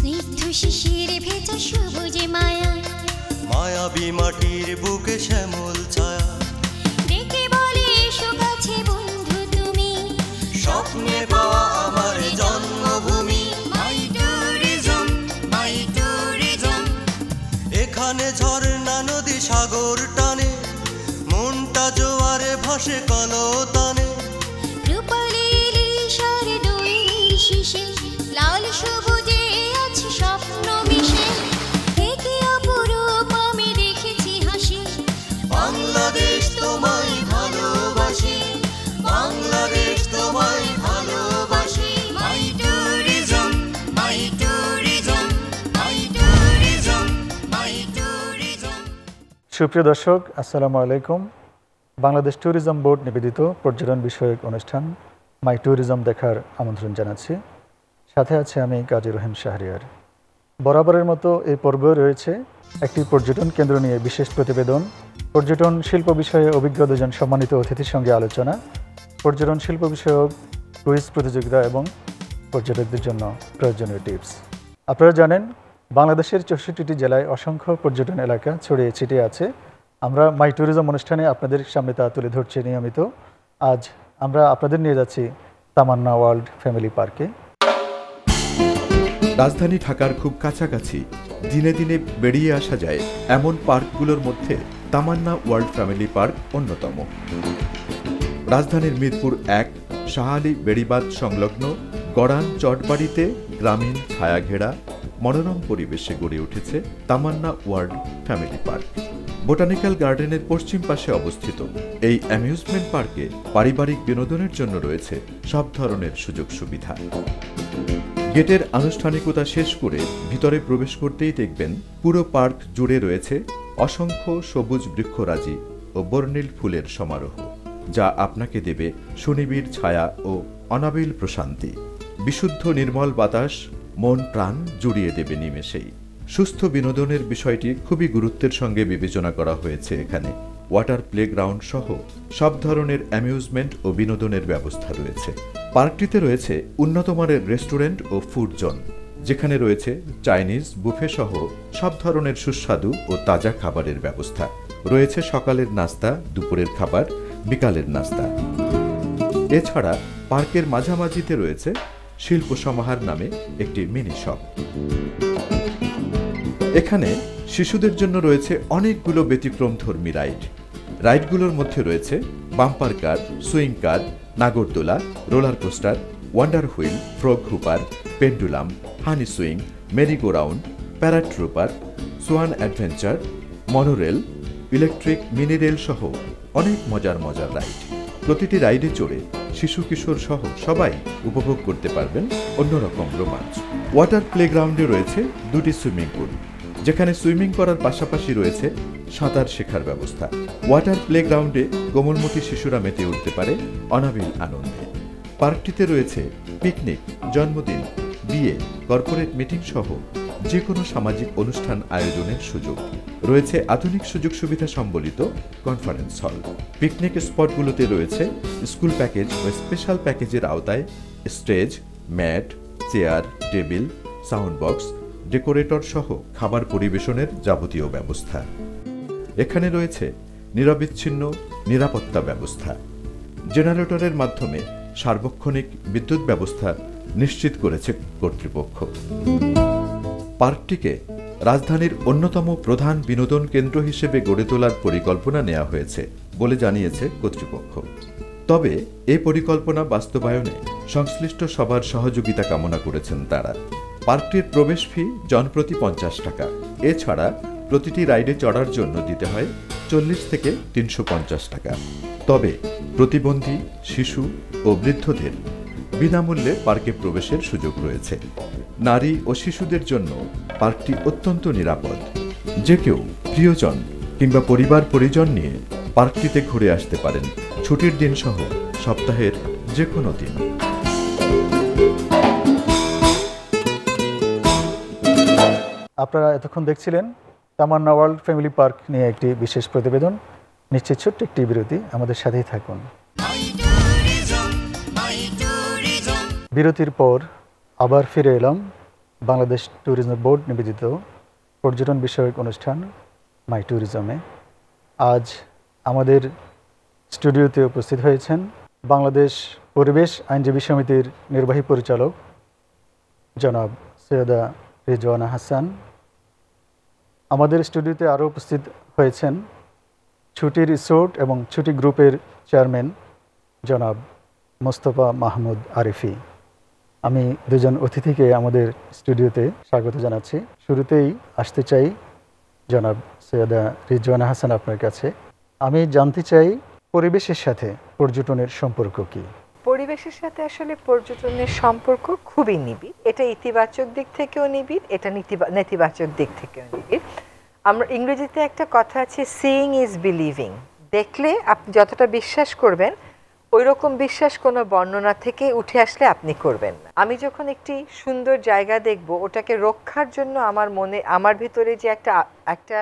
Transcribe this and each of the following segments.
স্নিগ্ধ শিশির ভেজা সবুজে মায়া, মায়াবী মাটির বুকে শ্যামল ছায়া, ডেকে বলে এসো কাছে বন্ধু তুমি, স্বপ্নে পাওয়া আমার জন্মভূমি। মাই ট্যুরিজম, মাই ট্যুরিজম। এখানে ঝর্ণা নদী সাগর টানে, মনটা জোয়ারে ভাসে কলতানে, রূপালি ইলিশার দইয়ের শীষে, লাল সবুজে আছে স্বপ্ন মিশে, একে অপরূপ আমি দেখেছি হাসি। বাংলাদেশ তোমায় ভালোবাসি, বাংলাদেশ তোমায় ভালোবাসি। মাই ট্যুরিজম, মাই ট্যুরিজম, মাই ট্যুরিজম, মাই ট্যুরিজম। সুপ্রিয় দর্শক, আসসালামু আলাইকুম। বাংলাদেশ ট্যুরিজম বোর্ড নিবেদিত পর্যটন বিষয়ক অনুষ্ঠান মাই ট্যুরিজম দেখার আমন্ত্রণ জানাচ্ছি। সাথে আছে আমি কাজী রহিম শাহরিয়ার। বরাবরের মতো এই পর্বে রয়েছে একটি পর্যটন কেন্দ্র নিয়ে বিশেষ প্রতিবেদন, পর্যটন শিল্প বিষয়ে অভিজ্ঞ দুজন সম্মানিত অতিথির সঙ্গে আলোচনা, পর্যটন শিল্প বিষয়ক কুইজ প্রতিযোগিতা এবং পর্যটকদের জন্য প্রয়োজনীয় টিপস। আপনারা জানেন বাংলাদেশের 64টি জেলায় অসংখ্য পর্যটন এলাকা ছড়িয়ে ছিটিয়ে আছে। আমরা মাই ট্যুরিজম অনুষ্ঠানে আপনাদের সামনে তা তুলে ধরছি নিয়মিত। আজ আমরা আপনাদের নিয়ে যাচ্ছি তামান্না ওয়ার্ল্ড ফ্যামিলি পার্কে। রাজধানী ঢাকার খুব কাছাকাছি দিনে দিনে বেরিয়ে আসা যায় এমন পার্কগুলোর মধ্যে তামান্না ওয়ার্ল্ড ফ্যামিলি পার্ক অন্যতম। রাজধানীর মিরপুর 1 শাহ আলী বেড়িবাঁধ সংলগ্ন গড়ান চটবাড়িতে গ্রামীণ ছায়াঘেরা মনোরম পরিবেশে গড়ে উঠেছে তামান্না ওয়ার্ল্ড ফ্যামিলি পার্ক। বোটানিক্যাল গার্ডেনের পশ্চিম পাশে অবস্থিত এই অ্যামিউজমেন্ট পার্কে পারিবারিক বিনোদনের জন্য রয়েছে সব ধরনের সুযোগ সুবিধা। গেটের আনুষ্ঠানিকতা শেষ করে ভিতরে প্রবেশ করতেই দেখবেন পুরো পার্ক জুড়ে রয়েছে অসংখ্য সবুজ বৃক্ষরাজি ও বর্ণিল ফুলের সমারোহ, যা আপনাকে দেবে সুনিবিড় ছায়া ও অনাবিল প্রশান্তি। বিশুদ্ধ নির্মল বাতাস মন প্রাণ জুড়িয়ে দেবে নিমেষেই। সুস্থ বিনোদনের বিষয়টি খুবই গুরুত্বের সঙ্গে বিবেচনা করা হয়েছে এখানে। ওয়াটার প্লেগ্রাউন্ড সহ সব ধরনের অ্যামিউজমেন্ট ও বিনোদনের ব্যবস্থা রয়েছে। পার্কটিতে রয়েছে উন্নতমানের রেস্টুরেন্ট ও ফুড জোন, যেখানে রয়েছে চাইনিজ বুফে সহ সব ধরনের সুস্বাদু ও তাজা খাবারের ব্যবস্থা। রয়েছে সকালের নাস্তা, দুপুরের খাবার, বিকালের নাস্তা। এছাড়া পার্কের মাঝামাঝিতে রয়েছে শিল্প সমাহার নামে একটি মিনি শপ। এখানে শিশুদের জন্য রয়েছে অনেকগুলো ব্যতিক্রমধর্মী রাইডগুলোর মধ্যে রয়েছে বাম্পার কার, সুইং কার, নাগরদোলা, roller coaster, wonder wheel, frog hopper, pendulum, honey swing, merry go round, paratrooper, swan adventure, monorail, electric mini rail সহ অনেক মজার রাইড। প্রতিটি রাইডে চড়ে শিশু কিশোর সহ সবাই উপভোগ করতে পারবেন অন্যরকম রোমাঞ্চ। ওয়াটার প্লেগ্রাউন্ডে রয়েছে 2টি সুইমিং পুল, যেখানে সুইমিং করার পাশাপাশি রয়েছে সাঁতার শেখার ব্যবস্থা। ওয়াটার প্লেগ্রাউন্ডে কোমলমতি শিশুরা মেতে উঠতে পারে অনাবিল আনন্দে। পার্কটিতে রয়েছে পিকনিক, জন্মদিন, বিয়ে, কর্পোরেট মিটিং সহ যে কোনো সামাজিক অনুষ্ঠান আয়োজনের সুযোগ। রয়েছে আধুনিক সুযোগ সুবিধা সম্বলিত কনফারেন্স হল। পিকনিক স্পটগুলোতে রয়েছে স্কুল প্যাকেজ ও স্পেশাল প্যাকেজের আওতায় stage, mat, chair, table, sound box, decorator সহ খাবার পরিবেশনের যাবতীয় ব্যবস্থা। এখানে রয়েছে নিরবিচ্ছিন্ন নিরাপত্তা ব্যবস্থা। জেনারেটরের মাধ্যমে সার্বক্ষণিক বিদ্যুৎ ব্যবস্থা নিশ্চিত করেছে কর্তৃপক্ষ। পার্কটিকে রাজধানীর অন্যতম প্রধান বিনোদন কেন্দ্র হিসেবে গড়ে তোলার পরিকল্পনা নেওয়া হয়েছে বলে জানিয়েছে কর্তৃপক্ষ। তবে এই পরিকল্পনা বাস্তবায়নে সংশ্লিষ্ট সবার সহযোগিতা কামনা করেছেন তারা। পার্কটির প্রবেশ ফি জনপ্রতি 50 টাকা। এছাড়া প্রতিটি রাইডে চড়ার জন্য দিতে হয় 40 থেকে 350 টাকা। তবে প্রতিবন্ধী, শিশু ও বৃদ্ধদের বিনামূল্যে পার্কে প্রবেশের সুযোগ রয়েছে। নারী ও শিশুদের জন্য পার্কটি অত্যন্ত নিরাপদ। যে কেউ প্রিয়জন কিংবা পরিবার পরিজন নিয়ে পার্কটিতে ঘুরে আসতে পারেন ছুটির দিন সহ সপ্তাহের যে কোনো দিন। আপনারা এতক্ষণ দেখছিলেন তামান্না ওয়ার্ল্ড ফ্যামিলি পার্ক নিয়ে একটি বিশেষ প্রতিবেদন। নিশ্চিত ছোট্ট একটি বিরতি, আমাদের সাথেই থাকুন। বিরতির পর আবার ফিরে এলাম বাংলাদেশ ট্যুরিজম বোর্ড নিবেদিত পর্যটন বিষয়ক অনুষ্ঠান মাই ট্যুরিজমে আজ আমাদের স্টুডিওতে উপস্থিত হয়েছেন বাংলাদেশ পরিবেশ আইনজীবী সমিতির নির্বাহী পরিচালক জনাব সৈয়দা রিজওয়ানা হাসান। আমাদের স্টুডিওতে আরও উপস্থিত হয়েছেন ছুটি রিসোর্ট এবং ছুটি গ্রুপের চেয়ারম্যান জনাব মোস্তফা মাহমুদ আরিফি। আমি দুজন অতিথিকে আমাদের স্টুডিওতে স্বাগত জানাচ্ছি। শুরুতেই আসতে চাই জনাব সৈয়দা রিজওয়ানা হাসান আপনার কাছে। আমি জানতে চাই পরিবেশের সাথে পর্যটনের সম্পর্ক কী? পরিবেশের সাথে আসলে পর্যটনের সম্পর্ক খুবই নিবিড়। এটা ইতিবাচক দিক থেকেও নিবিড়, এটা নেতিবাচক দিক থেকেও নিবিড়। আমরা ইংরেজিতে একটা কথা আছে, সিইং ইজ বিলিভিং। দেখলে আপনি যতটা বিশ্বাস করবেন ওই রকম বিশ্বাস কোনো বর্ণনা থেকে উঠে আসলে আপনি করবেন না। আমি যখন একটি সুন্দর জায়গা দেখব, ওটাকে রক্ষার জন্য আমার ভিতরে যে একটা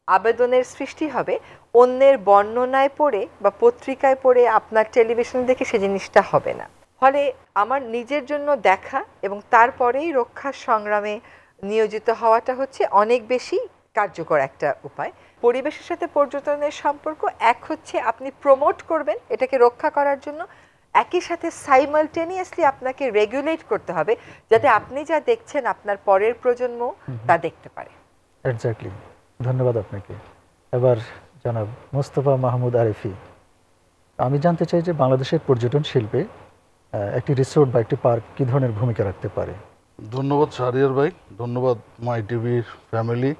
আবেদনের সৃষ্টি হবে, অন্যের বর্ণনায় পড়ে বা পত্রিকায় পড়ে আপনার টেলিভিশন দেখে সে জিনিসটা হবে না। ফলে আমার নিজের জন্য দেখা এবং তারপরেই রক্ষার সংগ্রামে নিয়োজিত হওয়াটা হচ্ছে অনেক বেশি কার্যকর একটা উপায়। পরিবেশের সাথে পর্যটনের সম্পর্ক এক হচ্ছে আপনি প্রমোট করবেন এটাকে রক্ষা করার জন্য, একই সাথে সাইমালটেনিয়াসলি আপনাকে রেগুলেট করতে হবে যাতে আপনি যা দেখছেন আপনার পরের প্রজন্ম তা দেখতে পারে। এক্স্যাক্টলি, ধন্যবাদ আপনাকে। এবার জনাব মোস্তফা মাহমুদ আরিফি, আমি জানতে চাই যে বাংলাদেশের পর্যটন শিল্পে একটি রিসোর্ট বা একটি পার্ক কী ধরনের ভূমিকা রাখতে পারে? ধন্যবাদ শাহরিয়ার ভাই, ধন্যবাদ মাই টিভির ফ্যামিলি,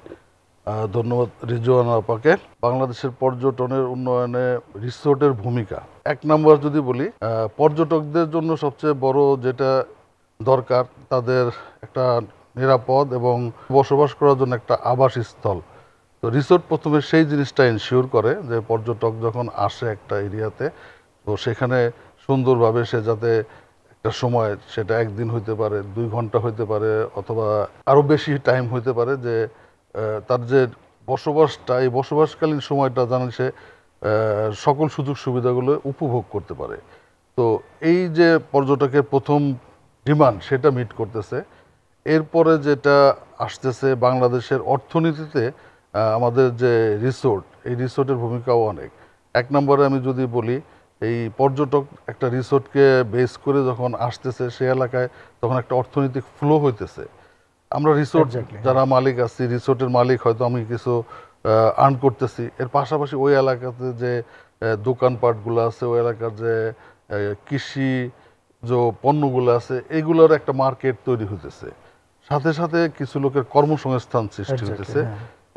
ধন্যবাদ রিজওয়ানা আপাকে। বাংলাদেশের পর্যটনের উন্নয়নে রিসোর্টের ভূমিকা এক নম্বর যদি বলি, পর্যটকদের জন্য সবচেয়ে বড় যেটা দরকার তাদের একটা নিরাপদ এবং বসবাস করার জন্য একটা আবাসস্থল। তো রিসোর্ট প্রথমে সেই জিনিসটা এনশিওর করে যে পর্যটক যখন আসে একটা এরিয়াতে, তো সেখানে সুন্দরভাবে সে যাতে একটা সময়, সেটা একদিন হইতে পারে, 2 ঘন্টা হইতে পারে, অথবা আরও বেশি টাইম হইতে পারে, যে তার যে বসবাসটা, এই বসবাসকালীন সময়টা যেন সে সকল সুযোগ সুবিধাগুলো উপভোগ করতে পারে। তো এই যে পর্যটকের প্রথম ডিমান্ড সেটা মিট করতেছে। এরপরে যেটা আসতেছে বাংলাদেশের অর্থনীতিতে আমাদের যে রিসোর্ট, এই রিসোর্টের ভূমিকাও অনেক। এক নম্বরে আমি যদি বলি, এই পর্যটক একটা রিসোর্টকে বেস করে যখন আসতেছে সে এলাকায়, তখন একটা অর্থনৈতিক ফ্লো হইতেছে। আমরা রিসোর্ট যারা মালিক আছি, রিসোর্টের মালিক হয়তো আমি কিছু আর্ন করতেছি, এর পাশাপাশি ওই এলাকাতে যে দোকানপাটগুলো আছে, ওই এলাকার যে কৃষি যে পণ্যগুলো আছে, এগুলোর একটা মার্কেট তৈরি হইতেছে। সাথে সাথে কিছু লোকের কর্মসংস্থান সৃষ্টি হইতেছে।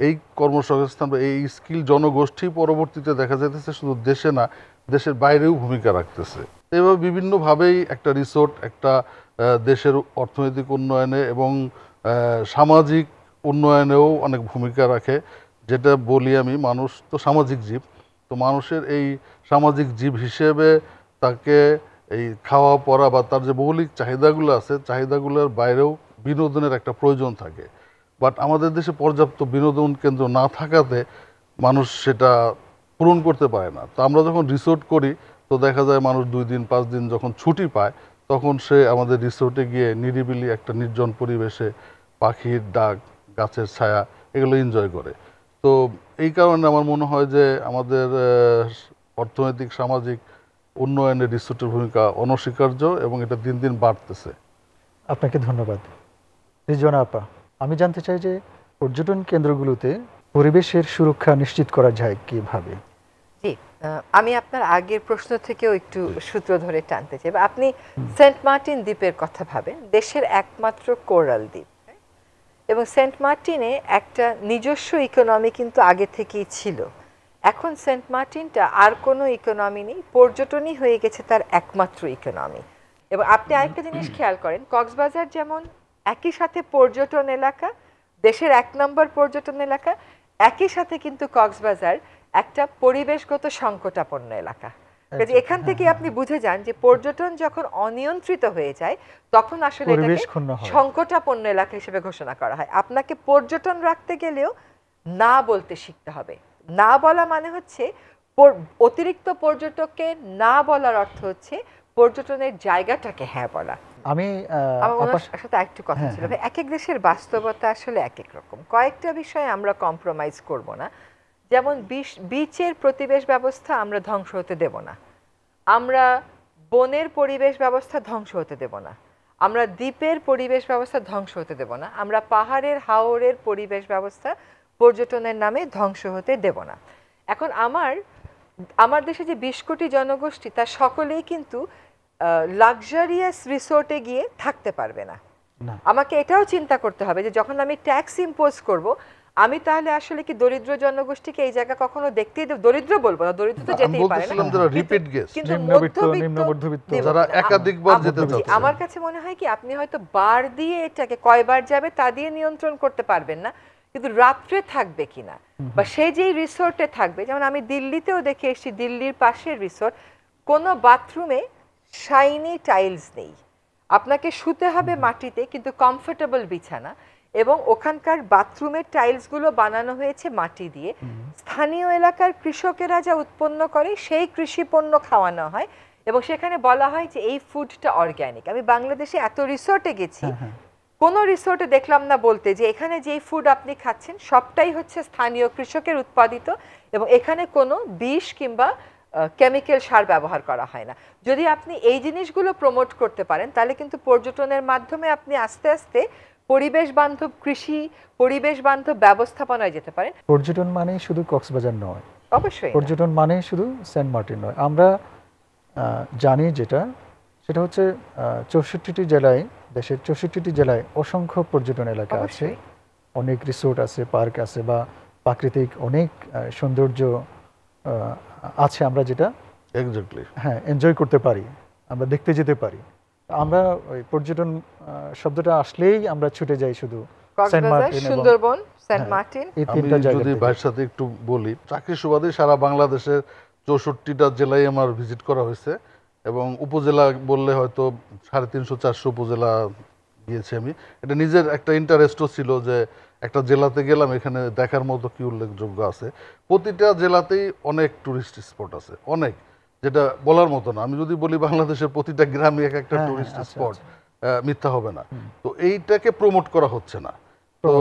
এই কর্মসংস্থান বা এই স্কিল জনগোষ্ঠী পরবর্তীতে দেখা যাইতেছে শুধু দেশে না, দেশের বাইরেও ভূমিকা রাখতেছে। এভাবে বিভিন্নভাবেই একটা রিসোর্ট একটা দেশের অর্থনৈতিক উন্নয়নে এবং সামাজিক উন্নয়নেও অনেক ভূমিকা রাখে। যেটা বলি আমি, মানুষ তো সামাজিক জীব, তো মানুষের এই সামাজিক জীব হিসেবে তাকে এই খাওয়া পরা বা তার যে মৌলিক চাহিদাগুলো আছে, চাহিদাগুলোর বাইরেও বিনোদনের একটা প্রয়োজন থাকে। বাট আমাদের দেশে পর্যাপ্ত বিনোদন কেন্দ্র না থাকাতে মানুষ সেটা পূরণ করতে পারে না। তো আমরা যখন রিসোর্ট করি, তো দেখা যায় মানুষ 2 দিন 5 দিন যখন ছুটি পায়, তখন সে আমাদের রিসোর্টে গিয়ে নিরিবিলি একটা নির্জন পরিবেশে পাখির ডাক, গাছের ছায়া, এগুলো এনজয় করে। তো এই কারণে আমার মনে হয় যে আমাদের অর্থনৈতিক সামাজিক উন্নয়নে রিসোর্টের ভূমিকা অনস্বীকার্য এবং এটা দিন দিন বাড়তেছে। আপনাকে ধন্যবাদ। রিজওয়ানা আপা, আমি জানতে চাই যে পর্যটন কেন্দ্রগুলোতে পরিবেশের সুরক্ষা নিশ্চিত করা যায় কিভাবে? জি, আমি আপনার আগের প্রশ্ন থেকেও একটু সূত্র ধরে টানতে চাই। আপনি সেন্ট মার্টিন দ্বীপের কথা ভাবেন, দেশের একমাত্র কোরাল দ্বীপ, এবং সেন্ট মার্টিনে একটা নিজস্ব ইকোনমি কিন্তু আগে থেকেই ছিল। এখন সেন্ট মার্টিনটা আর কোনো ইকোনমি নেই, পর্যটনই হয়ে গেছে তার একমাত্র ইকোনমি। এবং আপনি আরেকটা জিনিস খেয়াল করেন, কক্সবাজার যেমন একই সাথে পর্যটন এলাকা, দেশের 1 নম্বর পর্যটন এলাকা, একই সাথে কিন্তু কক্সবাজার একটা পরিবেশগত সংকটাপন্ন এলাকা। এখান থেকে আপনি বুঝে যান যে পর্যটন যখন অনিয়ন্ত্রিত হয়ে যায় তখন আসলে এটাকে সংকটাপন্ন এলাকা হিসেবে ঘোষণা করা হয়। আপনাকে পর্যটন রাখতে গেলেও না বলতে শিখতে হবে। না বলা মানে হচ্ছে অতিরিক্ত পর্যটককে না বলার অর্থ হচ্ছে পর্যটনের জায়গাটাকে হ্যাঁ বলা। আমি আমার ওনার আপার সাথে একটু কথা ছিল ভাই, এক এক দেশের বাস্তবতা আসলে এক এক রকম। কয়েকটা বিষয়ে আমরা কম্প্রোমাইজ করব না, যেমন বিচের পরিবেশ ব্যবস্থা আমরা ধ্বংস হতে দেব না, আমরা বনের পরিবেশ ব্যবস্থা ধ্বংস হতে দেব না, আমরা দ্বীপের পরিবেশ ব্যবস্থা ধ্বংস হতে দেব না, আমরা পাহাড়ের হাওরের পরিবেশ ব্যবস্থা পর্যটনের নামে ধ্বংস হতে দেব না। এখন আমার দেশে যে 20 কোটি জনগোষ্ঠী, তার সকলেই কিন্তু লাক্সারিয়াস রিসোর্টে গিয়ে থাকতে পারবে না। আমাকে এটাও চিন্তা করতে হবে যে যখন আমি ট্যাক্স ইম্পোজ করব, আমি তাহলে আসলে কি দরিদ্র জনগোষ্ঠীকে এই জায়গা কখনো দেখতেই দেব? দরিদ্র বলবো না, দরিদ্র তো যেতেই পারে না, কিন্তু মধ্যবিত্ত যারা একাধিকবার যেতে চাচ্ছে, আমার কাছে মনে হয় কি আপনি হয়তো বার দিয়ে এটাকে কয়বার যাবে তা দিয়ে নিয়ন্ত্রণ করতে পারবেন না, কিন্তু রাত্রে থাকবে কিনা বা সে যেই রিসোর্টে থাকবে, যেমন আমি দিল্লিতেও দেখে এসেছি, দিল্লির পাশের রিসোর্ট, কোনো বাথরুমে শাইনি টাইলস নেই, আপনাকে শুতে হবে মাটিতে, কিন্তু কমফোর্টেবল বিছানা, এবং ওখানকার বাথরুমের টাইলসগুলো বানানো হয়েছে মাটি দিয়ে। স্থানীয় এলাকার কৃষকেরা যা উৎপন্ন করে সেই কৃষি পণ্য খাওয়ানো হয়, এবং সেখানে বলা হয় যে এই ফুডটা অর্গ্যানিক। আমি বাংলাদেশে এত রিসোর্টে গেছি, কোনো রিসোর্টে দেখলাম না বলতে যে এখানে যেই ফুড আপনি খাচ্ছেন সবটাই হচ্ছে স্থানীয় কৃষকের উৎপাদিত, এবং এখানে কোনো বিষ কিংবা কেমিক্যাল সার ব্যবহার করা হয় না। যদি আপনি এই জিনিসগুলো প্রমোট করতে পারেন, তাহলে কিন্তু পর্যটনের মাধ্যমে আপনি আস্তে আস্তে পরিবেশ বান্ধব কৃষি, পরিবেশ বান্ধব ব্যবস্থাপনায় যেতে পারেন। পর্যটন মানে শুধু কক্সবাজার নয়, অবশ্যই পর্যটন মানে শুধু সেন্ট মার্টিন নয়। আমরা জানি সেটা হচ্ছে 64টি জেলায়, দেশের 64টি জেলায় অসংখ্য পর্যটন এলাকা আছে, অনেক রিসোর্ট আছে, পার্ক আছে, বা প্রাকৃতিক অনেক সৌন্দর্য আছে, আমরা যেটা এনজয় করতে পারি, আমরা দেখতে যেতে পারি। আমরা ওই পর্যটন শব্দটা আসলেই আমরা ছুটে যাই শুধু সেন্ট মার্টিন, সুন্দরবন, সেন্ট মার্টিন, এই তিনটা জায়গা। যদি ভাইয়ের সাথে একটু বলি, চাকরি সুবাদে সারা বাংলাদেশের 64টা জেলায় আমার ভিজিট করা হয়েছে, এবং উপজেলা বললে হয়তো 350-400 উপজেলা গিয়েছি আমি। এটা নিজের একটা ইন্টারেস্টও ছিল যে একটা জেলাতে গেলাম, এখানে দেখার মতো কি উল্লেখযোগ্য আছে। প্রতিটা জেলাতেই অনেক টুরিস্ট স্পট আছে, অনেক, যেটা বলার মতো না। আমি যদি বলি বাংলাদেশের প্রতিটা গ্রামে এক একটা টুরিস্ট স্পট, মিথ্যা হবে না। তো এইটাকে প্রমোট করা হচ্ছে না। তো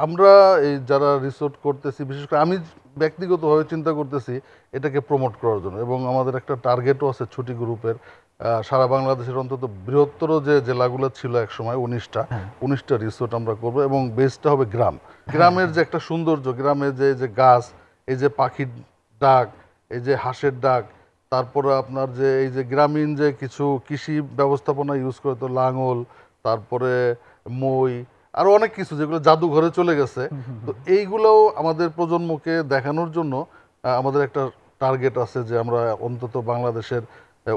আমরা এই যারা রিসোর্ট করতেছি, বিশেষ করে আমি ব্যক্তিগতভাবে চিন্তা করতেছি এটাকে প্রমোট করার জন্য, এবং আমাদের একটা টার্গেটও আছে ছুটি গ্রুপের, সারা বাংলাদেশের অন্তত বৃহত্তর যে জেলাগুলো ছিল একসময় 19টা রিসোর্ট আমরা করব, এবং বেসটা হবে গ্রামের যে একটা সৌন্দর্য, গ্রামের যে গাছ, এই যে পাখির ডাক, এই যে হাঁসের ডাক, তারপরে আপনার যে এই যে গ্রামীণ যে কিছু কৃষি ব্যবস্থাপনা ইউজ করে, তো লাঙল, তারপরে মই, আরো অনেক কিছু যেগুলো জাদুঘরে চলে গেছে। তো এইগুলোও আমাদের প্রজন্মকে দেখানোর জন্য আমাদের একটা টার্গেট আছে যে আমরা অন্তত বাংলাদেশের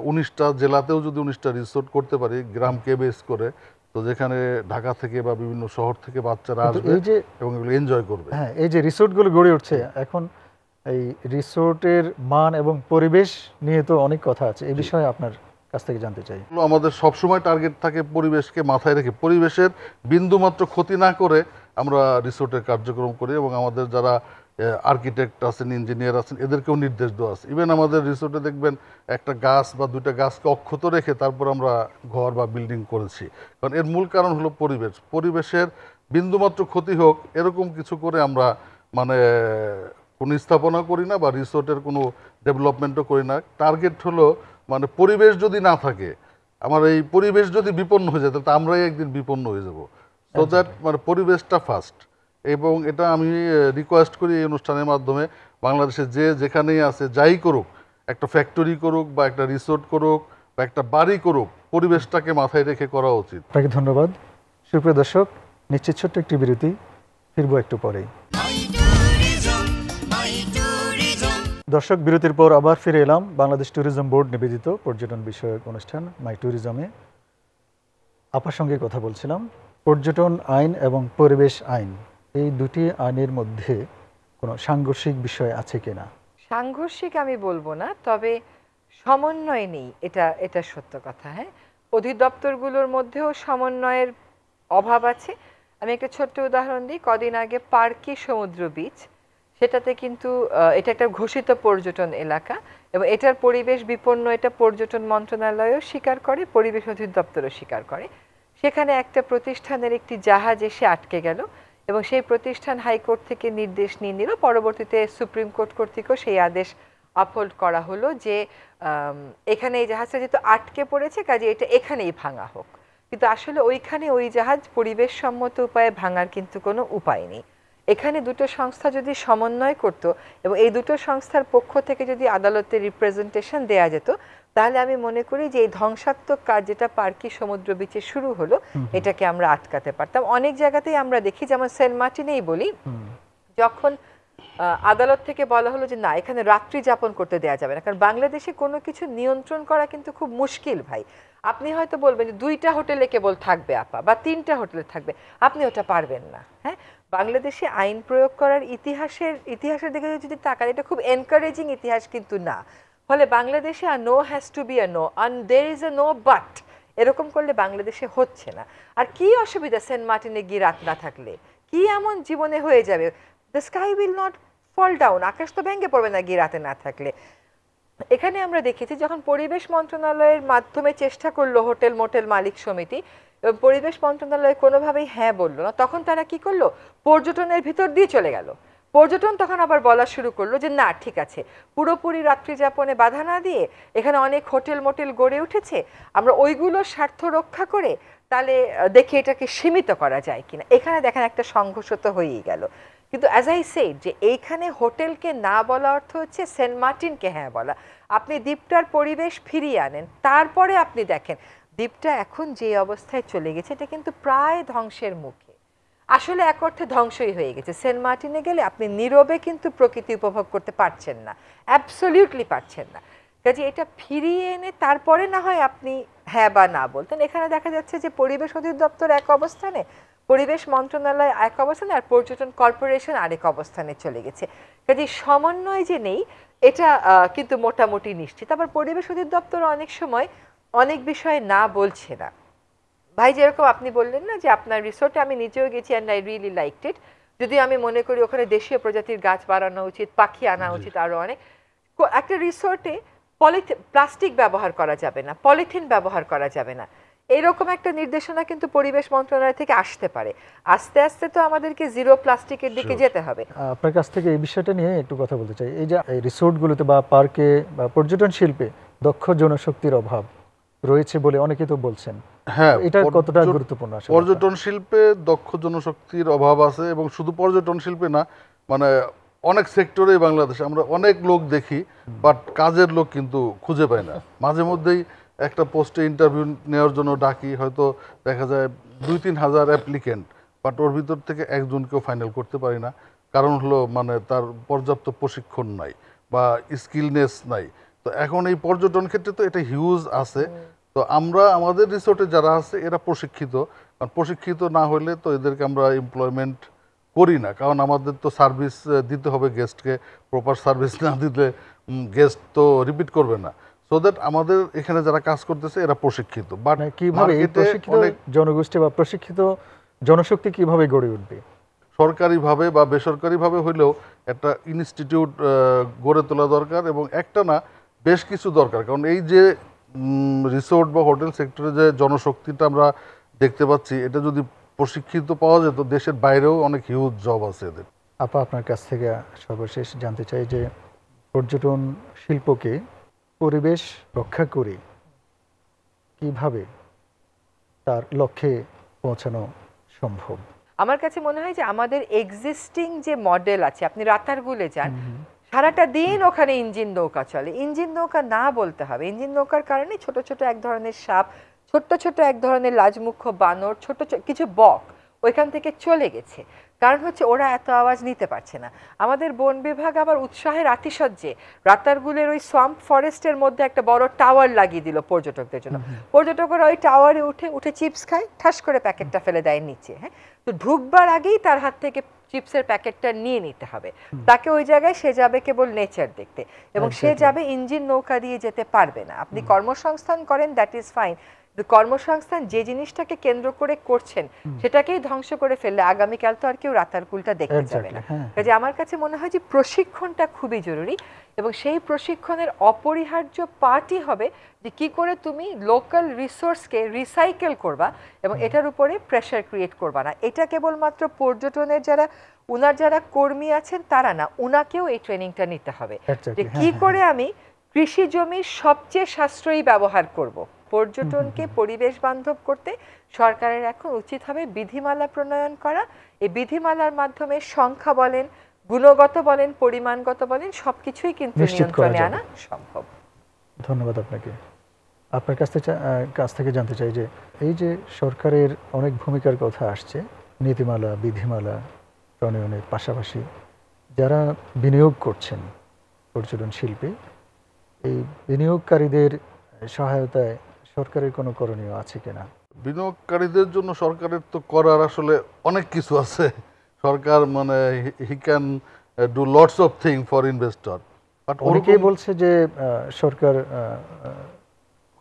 19টা জেলাতেও যদি 19টা রিসোর্ট করতে পারি গ্রামকে বেস করে, তো যেখানে ঢাকা থেকে বা বিভিন্ন শহর থেকে বাচ্চারা আসবে এবং এগুলো এনজয় করবে। হ্যাঁ, এই যে রিসোর্টগুলো গড়ে উঠছে এখন, এই রিসোর্টের মান এবং পরিবেশ নিয়ে তো অনেক কথা আছে, এই বিষয়ে আপনার কাছ থেকে জানতে চাই। আমাদের সবসময় টার্গেট থাকে পরিবেশকে মাথায় রেখে, পরিবেশের বিন্দুমাত্র ক্ষতি না করে আমরা রিসোর্টের কার্যক্রম করি, এবং আমাদের যারা আর্কিটেক্ট আছেন, ইঞ্জিনিয়ার আছেন, এদেরকেও নির্দেশ দেওয়া আছে। ইভেন আমাদের রিসোর্টে দেখবেন একটা গাছ বা 2টা গাছকে অক্ষত রেখে তারপর আমরা ঘর বা বিল্ডিং করেছি, কারণ এর মূল কারণ হলো পরিবেশের বিন্দুমাত্র ক্ষতি হোক এরকম কিছু করে আমরা মানে কোনো স্থাপনা করি না বা রিসোর্টের কোনো ডেভেলপমেন্টও করি না। টার্গেট হলো মানে পরিবেশ যদি না থাকে, আমার এই পরিবেশ যদি বিপন্ন হয়ে যায়, তাহলে আমরাই একদিন বিপন্ন হয়ে যাব। সো দ্যাট মানে পরিবেশটা ফার্স্ট। এবং এটা আমি রিকোয়েস্ট করি এই অনুষ্ঠানের মাধ্যমে, বাংলাদেশে যে যেখানেই আছে, যাই করুক, একটা ফ্যাক্টরি করুক বা একটা রিসোর্ট করুক বা একটা বাড়ি করুক, পরিবেশটাকে মাথায় রেখে করা উচিত। আপনাকে ধন্যবাদ। সুপ্রিয় দর্শক, নিশ্চিত ছোট্ট একটি বিরতি, ফিরবো একটু পরেই। দর্শক, বিরতির পর আবার ফিরে এলাম বাংলাদেশ ট্যুরিজম বোর্ড নিবেদিত পর্যটন বিষয়ক অনুষ্ঠান মাই ট্যুরিজমে। আপার সঙ্গে কথা বলছিলাম পর্যটন আইন এবং পরিবেশ আইন, এই দুটি আইনের মধ্যে কোনো সাংঘর্ষিক বিষয় আছে কিনা? সাংঘর্ষিক আমি বলবো না, তবে সমন্বয় নেই, এটা সত্য কথা। হ্যাঁ, অধিদপ্তরগুলোর মধ্যেও সমন্বয়ের অভাব আছে। আমি একটা ছোট্ট উদাহরণ দিই। কদিন আগে পার্কি সমুদ্র বিচ, সেটাতে কিন্তু এটা একটা ঘোষিত পর্যটন এলাকা এবং এটার পরিবেশ বিপন্ন এটা পর্যটন মন্ত্রণালয়ও স্বীকার করে, পরিবেশ অধিদপ্তরও স্বীকার করে। সেখানে একটা প্রতিষ্ঠানের একটি জাহাজ এসে আটকে গেল এবং সেই প্রতিষ্ঠান হাইকোর্ট থেকে নির্দেশ নিয়ে নিল, পরবর্তীতে সুপ্রিম কোর্ট কর্তৃকও সেই আদেশ আপহোল্ড করা হলো যে এখানে এই জাহাজটা যেহেতু আটকে পড়েছে কাজে এটা এখানেই ভাঙা হোক। কিন্তু আসলে ওইখানে ওই জাহাজ পরিবেশ সম্মত উপায়ে ভাঙার কিন্তু কোনো উপায় নেই। এখানে দুটো সংস্থা যদি সমন্বয় করত এবং এই দুটো সংস্থার পক্ষ থেকে যদি আদালতে রিপ্রেজেন্টেশন দেয়া যেত, তাহলে আমি মনে করি যে এই ধ্বংসাত্মক কাজ যেটা পার্কি সমুদ্র বিচে শুরু হলো এটাকে আমরা আটকাতে পারতাম। অনেক জায়গাতেই আমরা দেখি, যেমন সেন্ট মার্টিনেই বলি, যখন আদালত থেকে বলা হলো যে না এখানে রাত্রি যাপন করতে দেওয়া যাবে না, কারণ বাংলাদেশে কোনো কিছু নিয়ন্ত্রণ করা কিন্তু খুব মুশকিল ভাই। আপনি হয়তো বলবেন যে 2টা হোটেলে কেবল থাকবে আপা বা 3টা হোটেলে থাকবে, আপনি ওটা পারবেন না। হ্যাঁ, বাংলাদেশে আইন প্রয়োগ করার ইতিহাসের দিকে যদি তাকান, এটা খুব এনকারেজিং ইতিহাস কিন্তু না। ফলে বাংলাদেশে আর no has to be a no, and there is a no but, এরকম করলে বাংলাদেশে হচ্ছে না। আর কি অসুবিধা সেন্ট মার্টিনে গিয়ে রাত না থাকলে? কি এমন জীবনে হয়ে যাবে? The sky will not fall down, আকাশ তো ভেঙে পড়বে না গিয়ে রাতে না থাকলে। এখানে আমরা দেখেছি যখন পরিবেশ মন্ত্রণালয়ের মাধ্যমে চেষ্টা করলো হোটেল মোটেল মালিক সমিতি, এবং পরিবেশ মন্ত্রণালয় কোনোভাবেই হ্যাঁ বললো না, তখন তারা কি করলো, পর্যটনের ভিতর দিয়ে চলে গেল। পর্যটন তখন আবার বলা শুরু করলো যে না ঠিক আছে, পুরোপুরি রাত্রি যাপনে বাধা না দিয়ে এখানে অনেক হোটেল মোটেল গড়ে উঠেছে, আমরা ওইগুলোর স্বার্থ রক্ষা করে তাহলে দেখি এটাকে সীমিত করা যায় কিনা। এখানে দেখেন একটা সংঘর্ষ তো হয়েই গেল। কিন্তু অ্যাজ আই সেড যে এইখানে হোটেলকে না বলা অর্থ হচ্ছে সেন্ট মার্টিনকে হ্যাঁ বলা। আপনি দ্বীপটার পরিবেশ ফিরিয়ে আনেন, তারপরে আপনি দেখেন দ্বীপটা এখন যে অবস্থায় চলে গেছে এটা কিন্তু প্রায় ধ্বংসের মুখে, আসলে এক অর্থে ধ্বংসই হয়ে গেছে। সেন্ট মার্টিনে গেলে আপনি নীরবে কিন্তু প্রকৃতি উপভোগ করতে পারছেন না, অ্যাবসলিউটলি পারছেন না। কাজে এটা ফিরিয়ে এনে তারপরে না হয় আপনি হ্যাঁ বা না বলতেন। এখানে দেখা যাচ্ছে যে পরিবেশ অধিদপ্তর এক অবস্থানে, পরিবেশ মন্ত্রণালয় এক অবস্থানে, আর পর্যটন কর্পোরেশন আরেক অবস্থানে চলে গেছে। কাজে সমন্বয় যে নেই এটা কিন্তু মোটামুটি নিশ্চিত। আবার পরিবেশ অধিদপ্তর অনেক সময় অনেক বিষয়ে না বলছে না। ভাই যেরকম আপনি বললেন না যে আপনার রিসোর্টে আমি নিজেও গেছি অ্যান্ড আই রিয়েলি লাইকড ইট, যদি আমি মনে করি ওখানে দেশীয় প্রজাতির গাছ বাড়ানো উচিত, পাখি আনা উচিত, আরও অনেক। একটা রিসোর্টে প্লাস্টিক ব্যবহার করা যাবে না, পলিথিন ব্যবহার করা যাবে না, এইরকম একটা নির্দেশনা কিন্তু পরিবেশ মন্ত্রণালয় থেকে আসতে পারে। আস্তে আস্তে তো আমাদেরকে জিরো প্লাস্টিকের দিকে যেতে হবে। আপনার কাছ থেকে এই বিষয়টা নিয়ে একটু কথা বলতে চাই। এই যে এই রিসোর্টগুলোতে বা পার্কে বা পর্যটন শিল্পে দক্ষ জনশক্তির অভাব রয়েছে বলে অনেকে তো বলছেন, হ্যাঁ, এটা কতটা গুরুত্বপূর্ণ? আসলে পর্যটন শিল্পে দক্ষ জনশক্তির অভাব আছে, এবং শুধু পর্যটন শিল্পে না, মানে অনেক সেক্টরে বাংলাদেশে আমরা অনেক লোক দেখি, বাট কাজের লোক কিন্তু খুঁজে পাই না। মাঝে মধ্যেই একটা পোস্টে ইন্টারভিউ নেওয়ার জন্য ডাকি, হয়তো দেখা যায় 2-3 হাজার অ্যাপ্লিকেন্ট, বাট ওর ভিতর থেকে একজনকেও ফাইনাল করতে পারি না। কারণ হলো মানে তার পর্যাপ্ত প্রশিক্ষণ নাই বা স্কিলনেস নাই। তো এখন এই পর্যটন ক্ষেত্রে তো এটা হিউজ আছে। তো আমরা আমাদের রিসোর্টে যারা আছে এরা প্রশিক্ষিত, কারণ প্রশিক্ষিত না হলে তো এদেরকে আমরা এমপ্লয়মেন্ট করি না, কারণ আমাদের তো সার্ভিস দিতে হবে গেস্টকে, প্রপার সার্ভিস না দিলে গেস্ট তো রিপিট করবে না। সো দ্যাট আমাদের এখানে যারা কাজ করতেছে এরা প্রশিক্ষিত। বাট কিভাবে এই প্রশিক্ষিত জনগোষ্ঠী বা প্রশিক্ষিত জনশক্তি কিভাবে গড়ে উঠবে? সরকারিভাবে বা বেসরকারিভাবে হলেও একটা ইনস্টিটিউট গড়ে তোলা দরকার, এবং একটা না বেশ কিছু দরকার। কারণ এই যে রিসোর্ট বা হোটেল সেক্টরে যে জনশক্তিটা আমরা দেখতে পাচ্ছি, এটা যদি প্রশিক্ষিত পাওয়া যেত, দেশের বাইরেও অনেক হিউজ জব আছে এদের। আপা, আপনার কাছ থেকে সর্বশেষ জানতে চাই যে পর্যটন শিল্পকে পরিবেশ রক্ষা করে কিভাবে তার লক্ষ্যে পৌঁছানো সম্ভব? আমার কাছে মনে হয় যে আমাদের এক্সিস্টিং যে মডেল আছে, আপনি রাতারগুলে যান, সারাটা দিন ওখানে ইঞ্জিন নৌকা চলে। ইঞ্জিন নৌকা না বলতে হবে, ইঞ্জিন নৌকার কারণে ছোট ছোট এক ধরনের সাপ, ছোট্ট ছোট এক ধরনের লাজমুখ্য বানর, ছোট কিছু বক ওইখান থেকে চলে গেছে। কারণ হচ্ছে ওরা এত আওয়াজ নিতে পারছে না। আমাদের বন বিভাগ আবার উৎসাহের আতিশয্যে রাতারগুলের ওই সোয়াম্প ফরেস্টের মধ্যে একটা বড় টাওয়ার লাগিয়ে দিল পর্যটকদের জন্য। পর্যটকরা ওই টাওয়ারে উঠে চিপস খায়, ঠাস করে প্যাকেটটা ফেলে দেয় নিচে। হ্যাঁ, তো ঢুকবার আগেই তার হাত থেকে চিপসের প্যাকেটটা নিয়ে নিতে হবে। তাকে ওই জায়গায় সে যাবে কেবল নেচার দেখতে, এবং সে যাবে ইঞ্জিন নৌকা দিয়ে যেতে পারবে না। আপনি কর্মসংস্থান করেন, দ্যাট ইজ ফাইন। কর্মসংস্থান যে জিনিসটাকে কেন্দ্র করে করছেন সেটাকেই ধ্বংস করে ফেললে আগামীকাল তো আর কেউ রাতার কুলটা দেখতে যাবে না। কাজে আমার কাছে মনে হয় যে প্রশিক্ষণটা খুবই জরুরি এবং সেই প্রশিক্ষণের অপরিহার্য পার্টই হবে যে কি করে তুমি লোকাল রিসোর্সকে রিসাইকেল করবা এবং এটার উপরে প্রেশার ক্রিয়েট করবা না। এটা কেবলমাত্র পর্যটনের যারা কর্মী আছেন তারা না, উনাকেও এই ট্রেনিংটা নিতে হবে যে কি করে আমি কৃষি জমির সবচেয়ে সাশ্রয়ী ব্যবহার করব। পর্যটনকে পরিবেশ বান্ধব করতে সরকারের এখন উচিত হবে বিধিমালা প্রণয়ন করা। এই বিধিমালার মাধ্যমে সংখ্যা বলেন, গুণগত বলেন, পরিমাণগত বলেন, সবকিছুই কিন্তু নিয়ন্ত্রণে আনা সম্ভব। ধন্যবাদ আপনাকে। আপনার কাছ থেকে জানতে চাই যে এই যে সরকারের অনেক ভূমিকার কথা আসছে নীতিমালা বিধিমালা প্রণয়নের পাশাপাশি যারা বিনিয়োগ করছেন পর্যটন শিল্পে, এই বিনিয়োগকারীদের সহায়তায় সরকারের কোনো করণীয় আছে কিনা? বিনিয়োগকারীদের জন্য সরকারের তো করার আসলে অনেক কিছু আছে। সরকার মানে he can do lots of thing for investor, but অনেকেই বলছে যে সরকার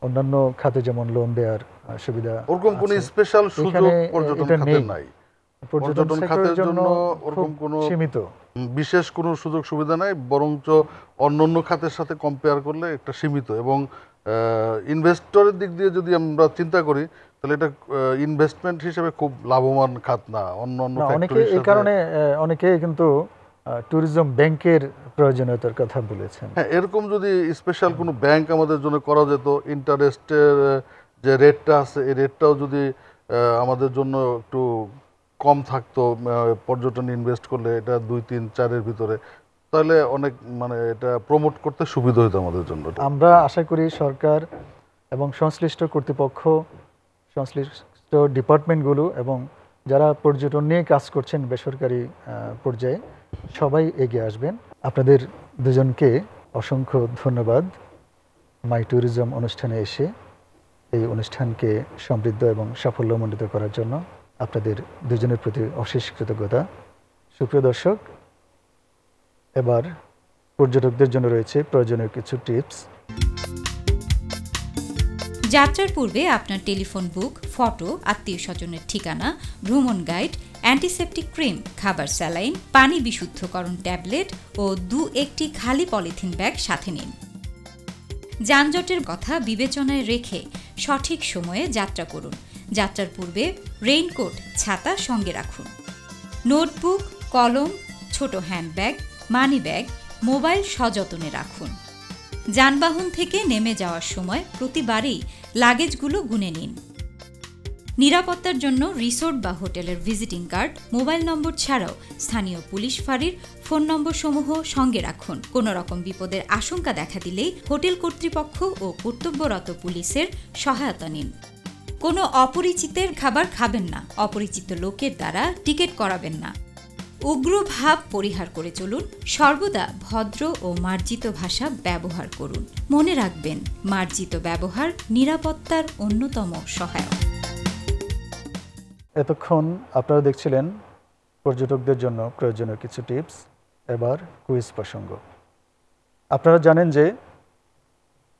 অন্যান্য খাতে যেমন লোন দেওয়ার সুবিধা, ওরকম কোনো স্পেশাল সুযোগ পর্যটন খাতে নাই। পর্যটন খাতের জন্য ওরকম কোনো সীমিত বিশেষ কোনো সুযোগ সুবিধা নাই, বরঞ্চ অন্যান্য খাতের সাথে কম্পেয়ার করলে একটা সীমিত। এবং ইনভেস্টরের দিক দিয়ে যদি আমরা চিন্তা করি তাহলে এটা ইনভেস্টমেন্ট হিসেবে খুব লাভবান খাত না। অন্যান্য অনেকে এই কারণে অনেকে কিন্তু ট্যুরিজম ব্যাংকের প্রয়োজনীয়তার কথা বলেছেন। হ্যাঁ, এরকম যদি স্পেশাল কোনো ব্যাংক আমাদের জন্য করা যেত, ইন্টারেস্টের যে রেটটা আছে এই রেটটাও যদি আমাদের জন্য একটু কম থাকতো পর্যটন ইনভেস্ট করলে, এটা 2, 3, 4-এর ভিতরে, তাহলে অনেক মানে এটা প্রমোট করতে সুবিধা হতো আমাদের জন্য। আমরা আশা করি সরকার এবং সংশ্লিষ্ট কর্তৃপক্ষ, সংশ্লিষ্ট ডিপার্টমেন্টগুলো এবং যারা পর্যটন নিয়ে কাজ করছেন বেসরকারি পর্যায়ে সবাই এগিয়ে আসবেন। আপনাদের দুজনকে অসংখ্য ধন্যবাদ মাই ট্যুরিজম অনুষ্ঠানে এসে এই অনুষ্ঠানকে সমৃদ্ধ এবং সাফল্যমণ্ডিত করার জন্য আপনাদের দুজনের প্রতি অশেষ কৃতজ্ঞতা। সুপ্রিয় দর্শক, এবার পর্যটকদের জন্য রয়েছে প্রয়োজনীয় কিছু টিপস। যাত্রার পূর্বে আপনার টেলিফোন বুক, ফটো, আত্মীয় স্বজনের ঠিকানা, ভ্রমণ গাইড, অ্যান্টিসেপটিক ক্রিম, খাবার স্যালাইন, পানি বিশুদ্ধকরণ ট্যাবলেট ও 2-1টি খালি পলিথিন ব্যাগ সাথে নিন। যানজটের কথা বিবেচনায় রেখে সঠিক সময়ে যাত্রা করুন। যাত্রার পূর্বে রেইনকোট, ছাতা সঙ্গে রাখুন। নোটবুক, কলম, ছোট হ্যান্ডব্যাগ, মানি ব্যাগ, মোবাইল সযত্নে রাখুন। যানবাহন থেকে নেমে যাওয়ার সময় প্রতিবারই লাগেজগুলো গুনে নিন। নিরাপত্তার জন্য রিসোর্ট বা হোটেলের ভিজিটিং কার্ড, মোবাইল নম্বর ছাড়াও স্থানীয় পুলিশ ফাঁড়ির ফোন নম্বরসমূহ সঙ্গে রাখুন। কোনো রকম বিপদের আশঙ্কা দেখা দিলেই হোটেল কর্তৃপক্ষ ও কর্তব্যরত পুলিশের সহায়তা নিন। কোনো অপরিচিতের খাবার খাবেন না। অপরিচিত লোকের দ্বারা টিকিট করাবেন না। উগ্র ভাব পরিহার করে চলুন। সর্বদা ভদ্র ও মার্জিত ভাষা ব্যবহার করুন। মনে রাখবেন, মার্জিত ব্যবহার নিরাপত্তার অন্যতম সহায়ক। এতক্ষণ আপনারা দেখছিলেন পর্যটকদের জন্য প্রয়োজনীয় কিছু টিপস। এবার কুইজ প্রসঙ্গ। আপনারা জানেন যে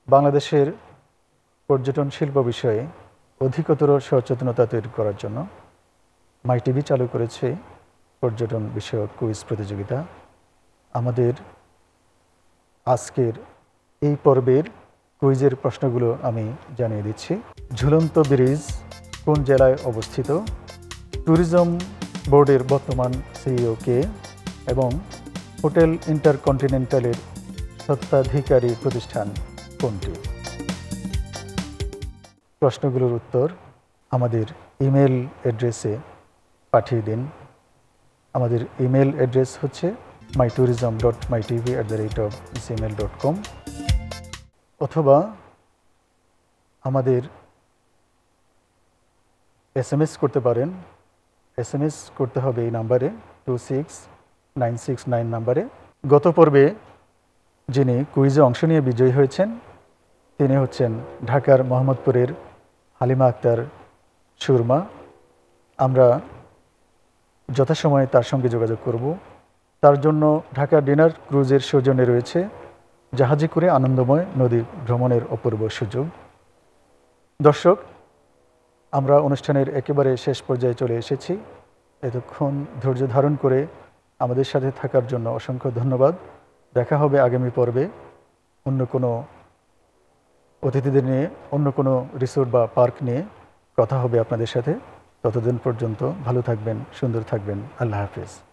বাংলাদেশের পর্যটন শিল্প বিষয়ে অধিকতর সচেতনতা তৈরি করার জন্য মাই টিভি চালু করেছে পর্যটন বিষয়ক কুইজ প্রতিযোগিতা। আমাদের আজকের এই পর্বের কুইজের প্রশ্নগুলো আমি জানিয়ে দিচ্ছি। ঝুলন্ত ব্রিজ কোন জেলায় অবস্থিত? ট্যুরিজম বোর্ডের বর্তমান সিইও কে? এবং হোটেল ইন্টারকন্টিনেন্টালের স্বত্বাধিকারী প্রতিষ্ঠান কোনটি? প্রশ্নগুলোর উত্তর আমাদের ইমেল অ্যাড্রেসে পাঠিয়ে দিন। আমাদের ইমেল অ্যাড্রেস হচ্ছে mytourism.mytv@gmail.com অথবা আমাদের SMS করতে পারেন। SMS করতে হবে এই নাম্বারে 26969 নাম্বারে। গত পর্বে যিনি কুইজে অংশ নিয়ে বিজয়ী হয়েছেন তিনি হচ্ছেন ঢাকার মোহাম্মদপুরের হালিমা আক্তার সুরমা। আমরা যথাসময়ে তার সঙ্গে যোগাযোগ করব। তার জন্য ঢাকা ডিনার ক্রুজের সৌজন্যে রয়েছে জাহাজে করে আনন্দময় নদী ভ্রমণের অপূর্ব সুযোগ। দর্শক, আমরা অনুষ্ঠানের একেবারে শেষ পর্যায়ে চলে এসেছি। এতক্ষণ ধৈর্য ধারণ করে আমাদের সাথে থাকার জন্য অসংখ্য ধন্যবাদ। দেখা হবে আগামী পর্বে অন্য কোনো অতিথিদের নিয়ে, অন্য কোনো রিসোর্ট বা পার্ক নিয়ে কথা হবে আপনাদের সাথে। ততদিন পর্যন্ত ভালো থাকবেন, সুন্দর থাকবেন। আল্লাহ হাফেজ।